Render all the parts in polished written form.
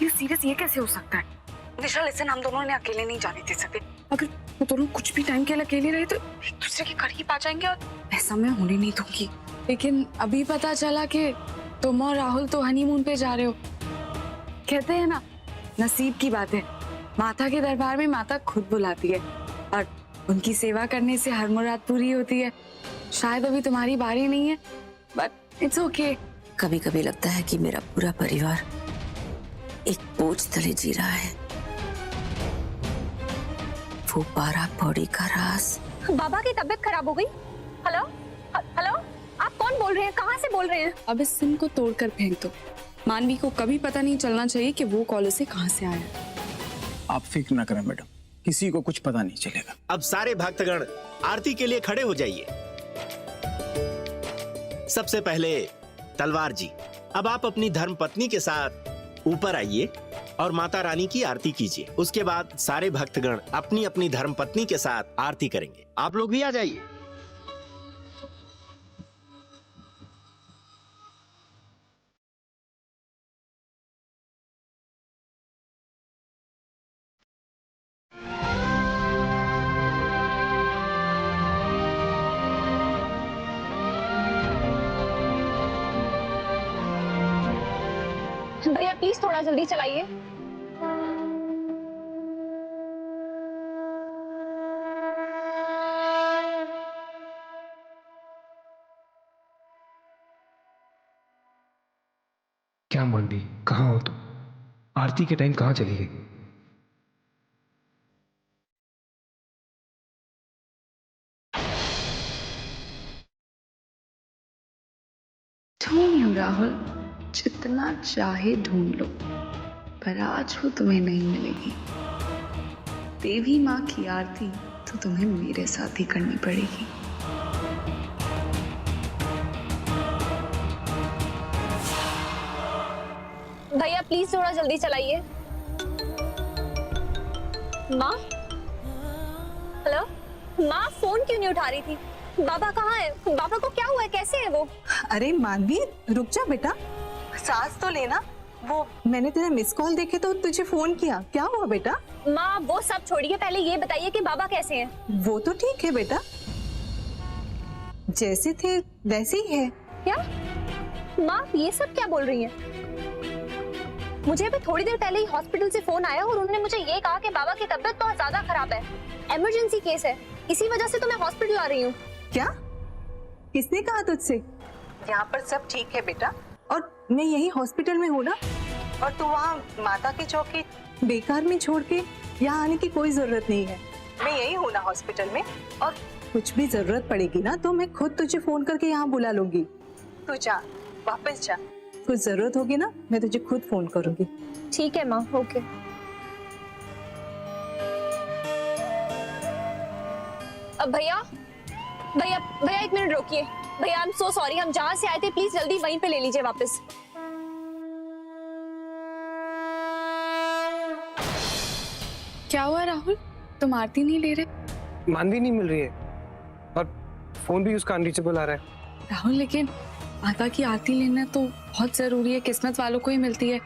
ये सीरियस ये कैसे हो सकता है? दिशा लिसन, हम दोनों ने अकेले नहीं जाने दे सकते। अगर वो दोनों कुछ भी टाइम के लिए अकेले रहे तो एक दूसरे के करीब आ जाएंगे और ऐसा मैं होने नहीं दूंगी। लेकिन अभी पता चला कि तुम और राहुल तो हनीमून पे जा रहे हो। कहते हैं ना, नसीब की बात है। माता के दरबार में माता खुद बुलाती है और उनकी सेवा करने से हर मुराद पूरी होती है। शायद अभी तुम्हारी बारी नहीं है, बट इट्स ओके। कभी कभी लगता है कि मेरा पूरा परिवार एक बोझ तले जी रहा है। वो 12 पौड़ी का राज। बाबा की तबीयत खराब हो गई। हेलो हेलो, आप कौन बोल रहे हैं? कहाँ से बोल रहे हैं? अब इस सिम को तोड़कर फेंक दो। मानवी को कभी पता नहीं चलना चाहिए कि वो कॉलेज से कहाँ से आया। आप फिक्र न करें मैडम, किसी को कुछ पता नहीं चलेगा। अब सारे भक्तगण आरती के लिए खड़े हो जाइए। सबसे पहले तलवार जी, अब आप अपनी धर्म पत्नी के साथ ऊपर आइए और माता रानी की आरती कीजिए। उसके बाद सारे भक्तगण अपनी अपनी धर्म पत्नी के साथ आरती करेंगे। आप लोग भी आ जाइए। भैया प्लीज थोड़ा जल्दी चलाइए। क्या मानवी, कहाँ हो तुम? आरती के टाइम कहाँ चली गई? ढूंढ लो राहुल, जितना चाहे ढूंढ लो, पर आज वो तुम्हें नहीं मिलेगी। देवी माँ की आरती तो तुम्हें मेरे साथ ही करनी पड़ेगी। भैया प्लीज थोड़ा जल्दी चलाइए। माँ, हेलो माँ, फोन क्यों नहीं उठा रही थी? बाबा कहाँ है? बाबा को क्या हुआ है? कैसे है वो? अरे मानवी, रुक जा बेटा, सांस तो लेना। वो मैंने तेरा मिस कॉल देखे तो तुझे फोन किया। क्या हुआ बेटा? माँ वो सब छोड़िए, पहले ये बताइए कि बाबा कैसे हैं? वो तो ठीक है बेटा, जैसे थे वैसे ही है। क्या? माँ ये सब क्या बोल रही हैं? मुझे अभी थोड़ी देर पहले ही हॉस्पिटल से फोन आया और उन्होंने मुझे ये कहा कि बाबा की तबीयत बहुत ज्यादा खराब है, इमरजेंसी केस है, इसी वजह से तो मैं हॉस्पिटल आ रही हूँ। क्या? किसने कहा तुझसे? यहाँ पर सब ठीक है बेटा, और मैं यही हॉस्पिटल में हूँ ना, और तू वहाँ माता की चौकी बेकार में छोड़ के यहाँ आने की कोई जरूरत नहीं है। मैं यही हूँ ना हॉस्पिटल में, और कुछ भी जरूरत पड़ेगी ना तो मैं खुद तुझे फोन करके यहाँ बुला लूंगी। तू जा, वापस जा, कुछ जरूरत होगी ना मैं तुझे खुद फोन करूंगी। ठीक है माँ, ओके। अब भैया भैया भैया एक मिनट रोकिए। भैया आई एम सो सॉरी, हम जहाँ से आए थे प्लीज जल्दी वहीं पे ले लीजिए वापस। क्या हुआ राहुल, तुम आरती नहीं ले रहे? मानवी नहीं मिल रही है और फोन भी उसका अनरीचेबल आ रहा है। राहुल लेकिन माता की आरती लेना तो बहुत जरूरी है, किस्मत वालों को ही मिलती है।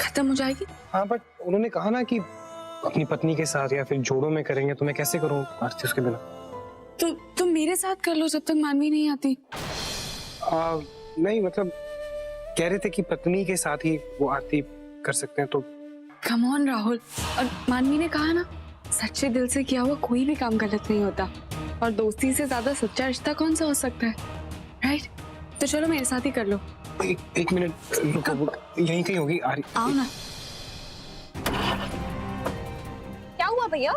खत्म हो जाएगी। हाँ बट उन्होंने कहा ना कि अपनी पत्नी के साथ या फिर जोड़ों में करेंगे, तो मैं कैसे करूँ आरती उसके बिना? तो तुम मेरे साथ कर लो जब तक मानवी नहीं आती। नहीं मतलब कह रहे थे कि पत्नी के साथ ही वो आरती कर सकते हैं। तो कम ऑन राहुल, और मानवी ने कहा ना, सच्चे दिल से किया हुआ कोई भी काम गलत नहीं होता, और दोस्ती से ज्यादा सच्चा रिश्ता कौन सा हो सकता है, राइट? तो चलो मेरे साथ ही कर लो। एक मिनट रुको, यहीं कहीं होगी। आओ ना। क्या हुआ भैया?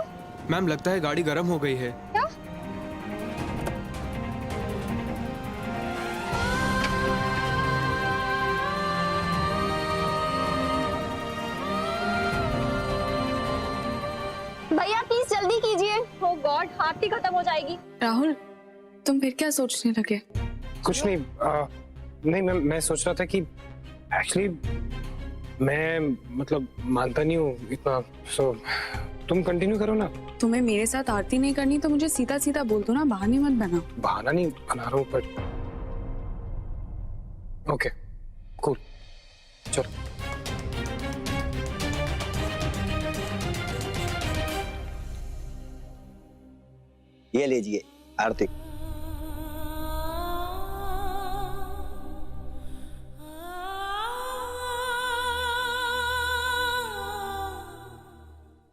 मैम लगता है गाड़ी गर्म हो गई है। क्या? भैया प्लीज जल्दी कीजिए। ओह गॉड, आरती खत्म हो जाएगी। राहुल तुम फिर क्या सोचने लगे? कुछ नहीं। नहीं मैं सोच रहा था कि एक्चुअली मैं मतलब मानता नहीं हूँ इतना, सो तुम कंटिन्यू करो ना। तुम्हें मेरे साथ आरती नहीं करनी तो मुझे सीधा सीधा बोल दो ना, बहाने मत बनाओ। बहाना नहीं बना रहा हूँ, पर ओके कूल, चलो। ये लीजिए आरती।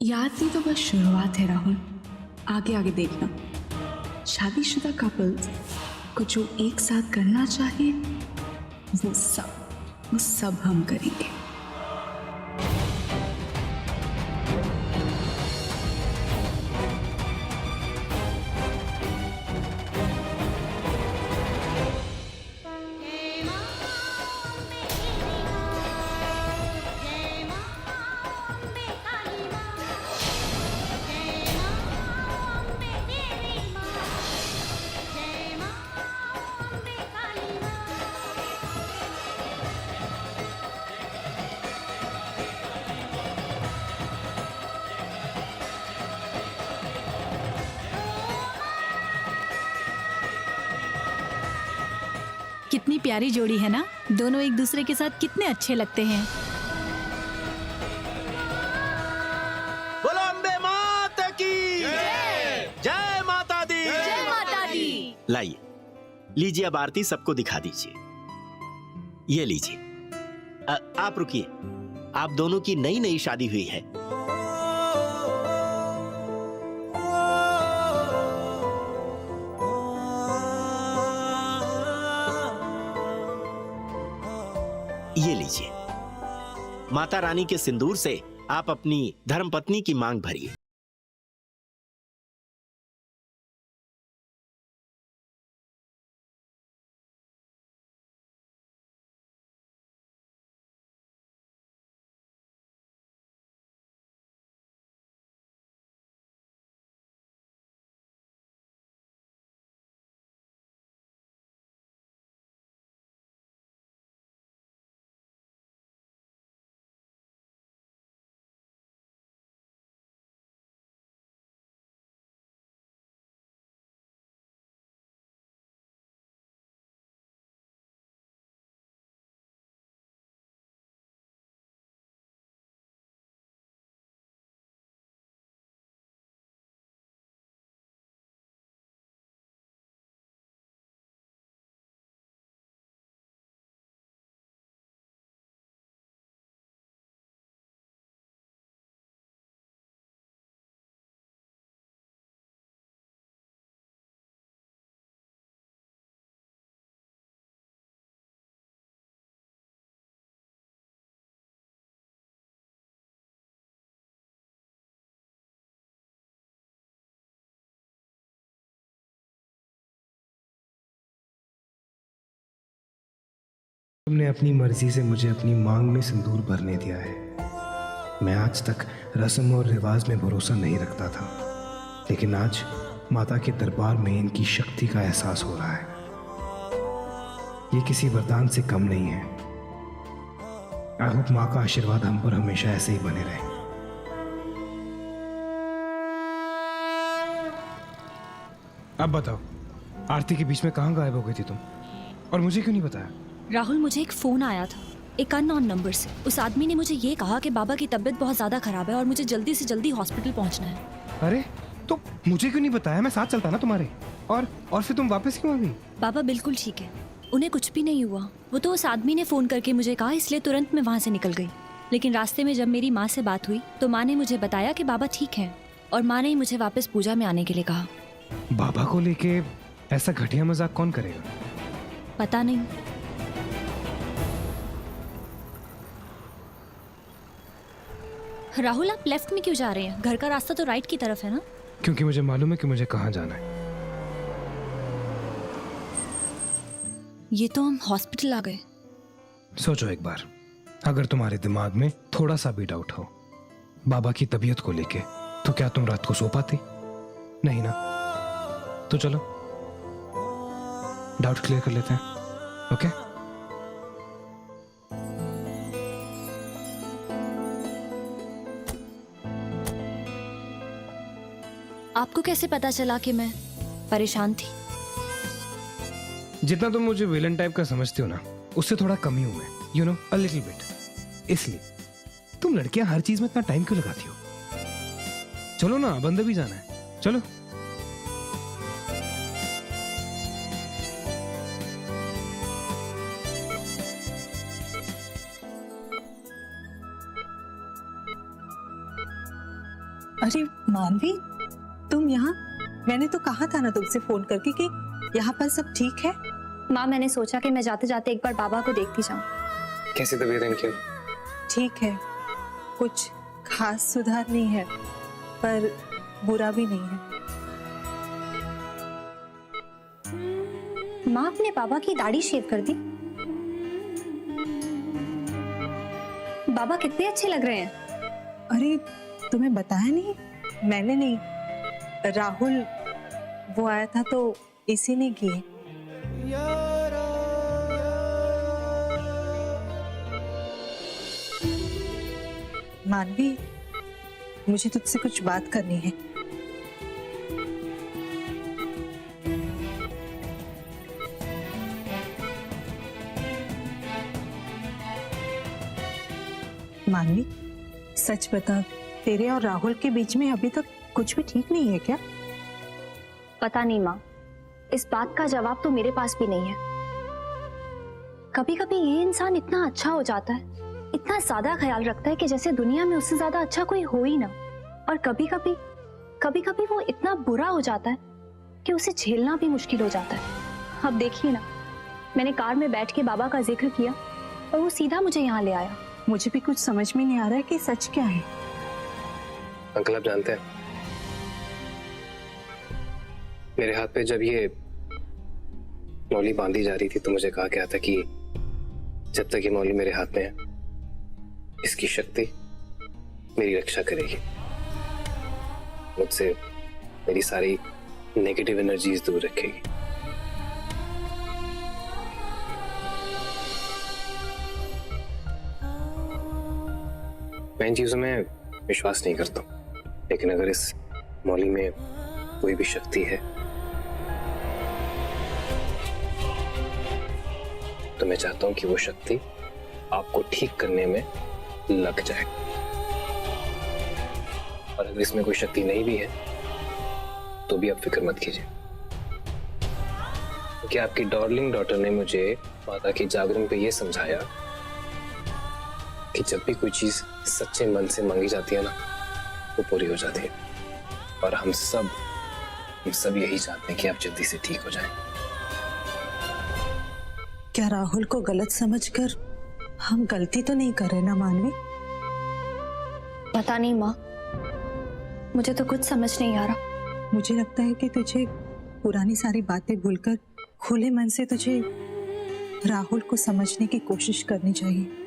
याद नहीं तो बस शुरुआत है राहुल, आगे आगे देखना। शादीशुदा कपल्स को जो एक साथ करना चाहिए वो सब हम करेंगे। कितनी प्यारी जोड़ी है ना, दोनों एक दूसरे के साथ कितने अच्छे लगते हैं। बोलो अम्बे माता की जय माता दी। जय माता दी। लाइए, लीजिए अब आरती सबको दिखा दीजिए। ये लीजिए। आप रुकिए, आप दोनों की नई नई शादी हुई है। ये लीजिए, माता रानी के सिंदूर से आप अपनी धर्मपत्नी की मांग भरिए। तुमने अपनी मर्जी से मुझे अपनी मांग में सिंदूर भरने दिया है। मैं आज तक रस्म और रिवाज में भरोसा नहीं रखता था, लेकिन आज माता के दरबार में इनकी शक्ति का एहसास हो रहा है। ये किसी वरदान से कम नहीं है। आई होप माँ का आशीर्वाद हम पर हमेशा ऐसे ही बने रहे। अब बताओ, आरती के बीच में कहाँ गायब हो गई थी तुम, और मुझे क्यों नहीं बताया? राहुल, मुझे एक फोन आया था एक अननोन नंबर से। उस आदमी ने मुझे ये कहा कि बाबा की तबीयत बहुत ज्यादा खराब है और मुझे जल्दी से जल्दी हॉस्पिटल पहुंचना है। अरे तो मुझे क्यों नहीं बताया? मैं साथ चलता ना तुम्हारे। और फिर तुम वापस क्यों आ गई? बाबा बिल्कुल ठीक है, उन्हें कुछ भी नहीं हुआ। वो तो उस आदमी ने फोन करके मुझे कहा, इसलिए तुरंत मैं वहाँ से निकल गई। लेकिन रास्ते में जब मेरी माँ से बात हुई तो माँ ने मुझे बताया कि बाबा ठीक है, और माँ ने मुझे वापस पूजा में आने के लिए कहा। बाबा को लेके ऐसा घटिया मजाक कौन करेगा? पता नहीं। राहुल, आप लेफ्ट में क्यों जा रहे हैं? घर का रास्ता तो राइट की तरफ है ना? क्योंकि मुझे मालूम है कि मुझे कहाँ जाना है। ये तो हम हॉस्पिटल आ गए। सोचो एक बार, अगर तुम्हारे दिमाग में थोड़ा सा भी डाउट हो बाबा की तबीयत को लेके, तो क्या तुम रात को सो पाती? नहीं ना? तो चलो डाउट क्लियर कर लेते हैं। ओके? आपको कैसे पता चला कि मैं परेशान थी? जितना तुम मुझे विलन टाइप का समझती हो ना, उससे थोड़ा कम ही हूं मैं, you know, a little bit. इसलिए तुम लड़कियां हर चीज में इतना टाइम क्यों लगाती हो? चलो ना, बंदर भी जाना है, चलो। अरे मानवी, तुम यहाँ? मैंने तो कहा था ना तुमसे फोन करके कि यहाँ पर सब ठीक है। माँ, मैंने सोचा कि मैं जाते जाते एक बार बाबा को देखती जाऊँ। कैसी तबीयत है इनकी? ठीक है, कुछ खास सुधार नहीं है, पर बुरा भी नहीं है। माँ, अपने बाबा की दाढ़ी शेव कर दी। बाबा कितने अच्छे लग रहे हैं। अरे तुम्हें बताया नहीं? मैंने नहीं, राहुल वो आया था तो इसी ने किए। मानवी, मुझे तुझसे कुछ बात करनी है। मानवी, सच बता, तेरे और राहुल के बीच में अभी तक कुछ भी ठीक नहीं है क्या? पता नहीं माँ, इस बात का जवाब तो मेरे पास भी नहीं है। कभी कभी ये इंसान इतना अच्छा हो जाता है, इतना ज्यादा ख्याल रखता है कि जैसे दुनिया में उससे ज्यादा अच्छा कोई हो ही ना। और कभी कभी वो इतना बुरा हो जाता है कि उसे झेलना भी मुश्किल हो जाता है। अब देखिए ना, मैंने कार में बैठ के बाबा का जिक्र किया और वो सीधा मुझे यहाँ ले आया। मुझे भी कुछ समझ में नहीं आ रहा है कि सच क्या है। अंकल, आप जानते हैं, मेरे हाथ पे जब ये मौली बांधी जा रही थी तो मुझे कहा गया था कि जब तक ये मौली मेरे हाथ में है, इसकी शक्ति मेरी रक्षा करेगी, मुझसे मेरी सारी नेगेटिव एनर्जीज दूर रखेगी। मैं इन चीजों में विश्वास नहीं करता हूं, लेकिन अगर इस मौली में कोई भी शक्ति है तो मैं चाहता हूं कि वो शक्ति आपको ठीक करने में लग जाए। और अगर इसमें कोई शक्ति नहीं भी है तो भी आप फिक्र मत कीजिए, क्योंकि आपकी डार्लिंग डॉटर ने मुझे माता के जागरण पे ये समझाया कि जब भी कोई चीज सच्चे मन से मांगी जाती है ना, वो पूरी हो जाती है। और हम सब यही चाहते हैं कि आप जल्दी से ठीक हो जाएं। क्या राहुल को गलत समझकर हम गलती तो नहीं कर रहे ना मानवी? पता नहीं माँ, मुझे तो कुछ समझ नहीं आ रहा। मुझे लगता है कि तुझे पुरानी सारी बातें भूलकर खुले मन से तुझे राहुल को समझने की कोशिश करनी चाहिए।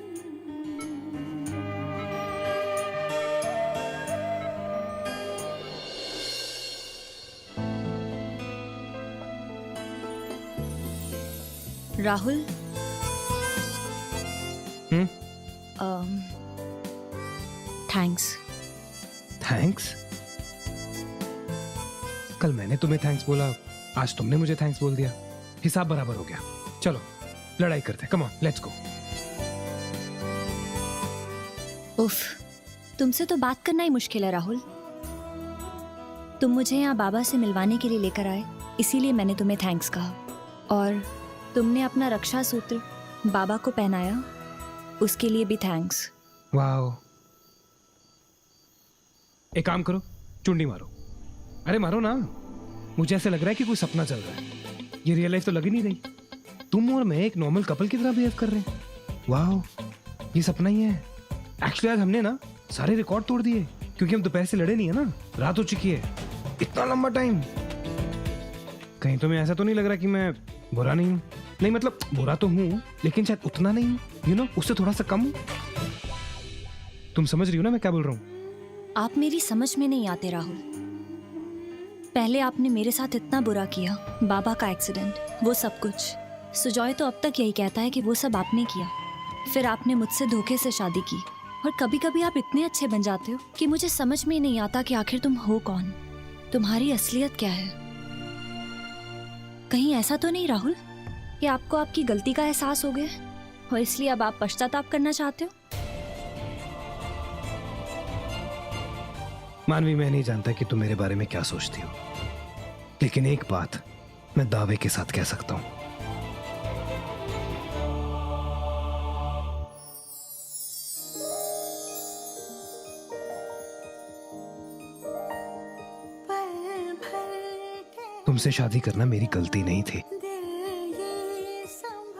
राहुल, थैंक्स। थैंक्स? कल मैंने तुम्हें थैंक्स बोला, आज तुमने मुझे थैंक्स बोल दिया। हिसाब बराबर हो गया। चलो लड़ाई करते हैं, कम ऑन लेट्स गो। उफ, तुमसे तो बात करना ही मुश्किल है राहुल। तुम मुझे यहाँ बाबा से मिलवाने के लिए लेकर आए, इसीलिए मैंने तुम्हें थैंक्स कहा। और तुमने अपना रक्षा सूत्र बाबा को पहनाया, उसके लिए भी थैंक्स। वाओ। एक काम करो, चुंडी मारो। अरे मारो ना, मुझे ऐसा लग रहा है कि कोई सपना चल रहा है। ये रियल लाइफ तो लग ही नहीं रही। तुम और मैं एक नॉर्मल कपल की तरह बिहेव कर रहे हैं। वाओ, ये सपना ही है। एक्चुअली आज हमने ना सारे रिकॉर्ड तोड़ दिए, क्योंकि हम दोपहर से लड़े नहीं है ना, रात हो चुकी है। इतना लंबा टाइम। कहीं तुम्हें ऐसा तो नहीं लग रहा कि मैं बुरा नहीं हूं? नहीं मतलब बुरा तो हूं, लेकिन शायद उतना नहीं, यू नो, उससे थोड़ा सा कम। तुम समझ रही हो ना मैं क्या बोल रहा हूं? आप मेरी समझ में नहीं आते राहुल। पहले आपने मेरे साथ इतना बुरा किया, बाबा का एक्सीडेंट, वो सब कुछ। सुजॉय तो अब तक यही कहता है कि वो सब आपने किया। फिर आपने मुझसे धोखे से शादी की, और कभी कभी आप इतने अच्छे बन जाते हो कि मुझे समझ में ही नहीं आता कि आखिर तुम हो कौन, तुम्हारी असलियत क्या है। कहीं ऐसा तो नहीं राहुल कि आपको आपकी गलती का एहसास हो गया और इसलिए अब आप पश्चाताप करना चाहते हो? मानवी, मैं नहीं जानता कि तुम मेरे बारे में क्या सोचती हो, लेकिन एक बात मैं दावे के साथ कह सकता हूं। तुमसे शादी करना मेरी गलती नहीं थी।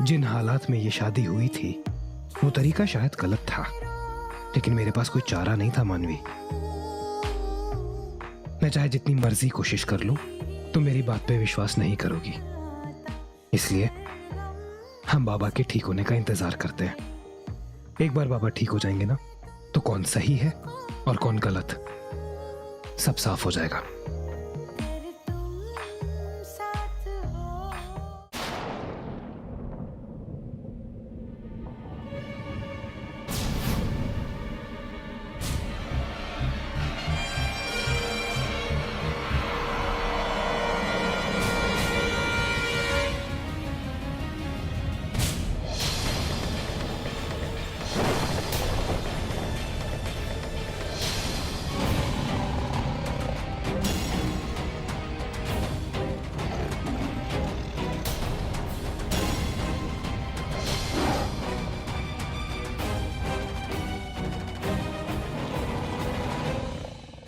जिन हालात में ये शादी हुई थी वो तरीका शायद गलत था, लेकिन मेरे पास कोई चारा नहीं था मानवी। मैं चाहे जितनी मर्जी कोशिश कर लूं, तुम मेरी बात पे विश्वास नहीं करोगी। इसलिए हम बाबा के ठीक होने का इंतजार करते हैं। एक बार बाबा ठीक हो जाएंगे ना, तो कौन सही है और कौन गलत सब साफ हो जाएगा।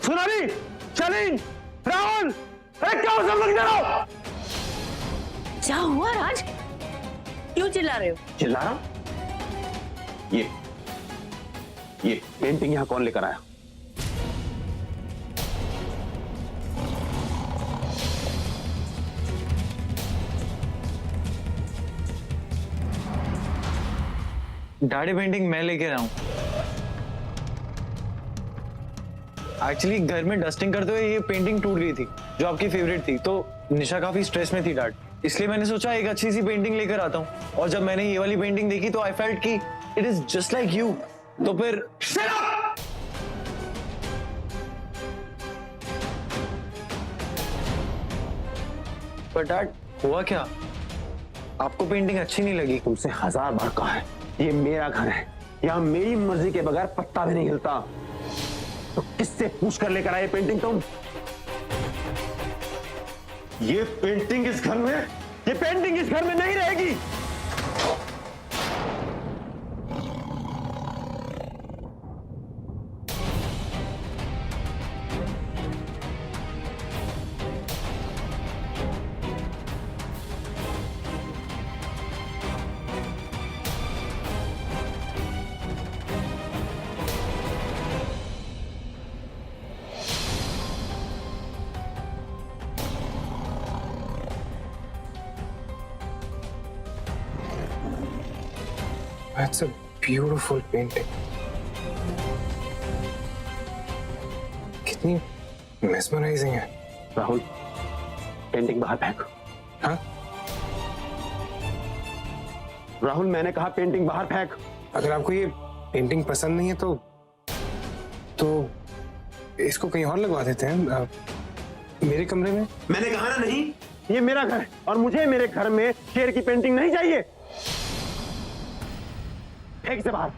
सुनाली, चलिंग, राहुल, क्या हो सब लोग इधर आओ। क्या हुआ राज? क्यों चिल्ला रहे हो? चिल्ला रहा हूं? ये पेंटिंग यहाँ कौन लेकर आया? डैडी पेंटिंग मैं लेके आया हूँ। एक्चुअली घर में डस्टिंग करते हुए ये पेंटिंग टूट गई थी जो आपकी फेवरेट थी, तो निशा काफी स्ट्रेस में थी डैड, इसलिए मैंने सोचा एक अच्छी सी पेंटिंग लेकर आता हूँ। और जब मैंने ये वाली पेंटिंग देखी तो आई फेल्ट कि it is just like you. तो फिर पर डैड हुआ क्या? आपको पेंटिंग अच्छी नहीं लगी? तुमसे 1000 बार कहा है, ये मेरा घर है, यहाँ मेरी मर्जी के बगैर पत्ता भी नहीं हिलता। तो किससे पूछ कर लेकर आए पेंटिंग तुम? ये पेंटिंग इस घर में, ये पेंटिंग इस घर में नहीं रहेगी। That's a beautiful painting. कितनी mesmerizing है। राहुल, पेंटिंग बाहर फेंक। हाँ? राहुल, मैंने कहा पेंटिंग बाहर फेंक। अगर आपको ये पेंटिंग पसंद नहीं है तो इसको कहीं और लगवा देते हैं, मेरे कमरे में। मैंने कहा ना नहीं, ये मेरा घर है और मुझे मेरे घर में शेर की पेंटिंग नहीं चाहिए। फेंक से बाहर।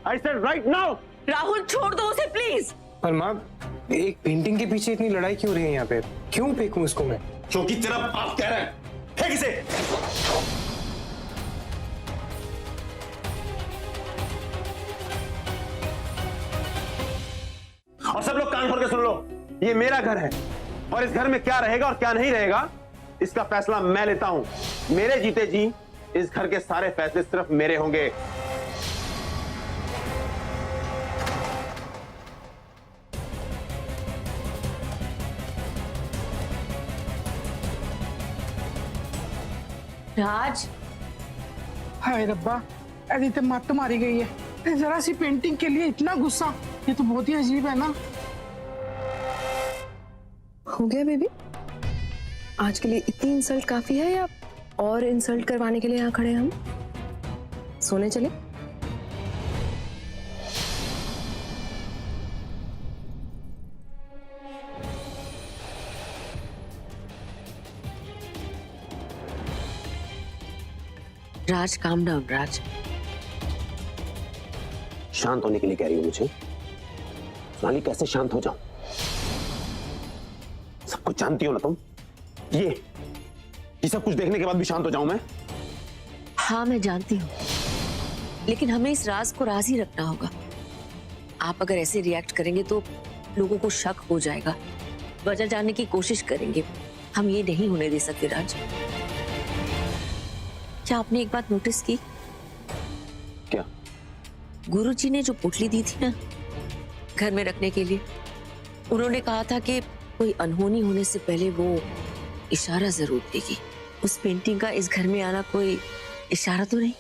I said right now। Rahul छोड़ दो उसे प्लीज। पर माँ, एक पेंटिंग के पीछे इतनी लड़ाई क्यों रही है यहाँ पे? क्यों फेंकूं इसको मैं? क्योंकि तेरा बाप कह रहा है। फेंक इसे। और सब लोग कान खोल के सुन लो, ये मेरा घर है और इस घर में क्या रहेगा और क्या नहीं रहेगा इसका फैसला मैं लेता हूं। मेरे जीते जी इस घर के सारे फैसले सिर्फ मेरे होंगे। राज, हाय रब्बा, ऐसी तो मत मारी गई है। जरा सी पेंटिंग के लिए इतना गुस्सा, ये तो बहुत ही अजीब है ना। हो गया बेबी? आज के लिए इतनी इंसल्ट काफी है या और इंसल्ट करवाने के लिए यहाँ खड़े हैं हम? सोने चले? राज काम डाउन। राज, शांत होने के लिए कह रही हो मुझे? सोनाली, कैसे शांत हो जाऊं? सब कुछ जानती हो ना तुम। ये सब कुछ देखने के बाद भी शांत हो जाऊं मैं? हाँ मैं जानती हूँ, लेकिन हमें इस राज को राज ही रखना होगा। आप अगर ऐसे रिएक्ट करेंगे तो लोगों को शक हो जाएगा, वजह जानने की कोशिश करेंगे। हम ये नहीं होने दे सकते राज। क्या आपने एक बात नोटिस की? क्या? गुरुजी ने जो पुतली दी थी ना घर में रखने के लिए, उन्होंने कहा था कि कोई अनहोनी होने से पहले वो इशारा जरूर देगी। उस पेंटिंग का इस घर में आना कोई इशारा तो नहीं?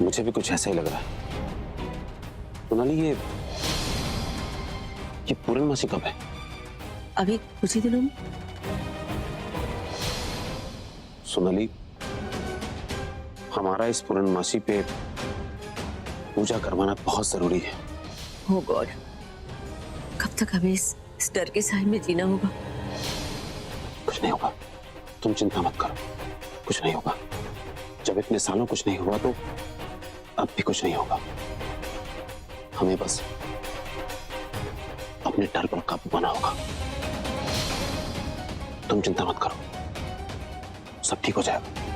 मुझे भी कुछ ऐसा ही लग रहा है। सोनाली, ये पूर्णमासी कब है? अभी कुछ ही दिनों में। सोनाली, हमारा इस पूर्णमासी पे पूजा करवाना बहुत जरूरी है। Oh God, कब तक हमें इस डर के साए में जीना होगा? कुछ नहीं होगा, तुम चिंता मत करो, कुछ नहीं होगा। जब इतने सालों कुछ नहीं हुआ तो अब भी कुछ नहीं होगा। हमें बस अपने डर पर काबू पाना होगा। तुम चिंता मत करो, सब ठीक हो जाएगा।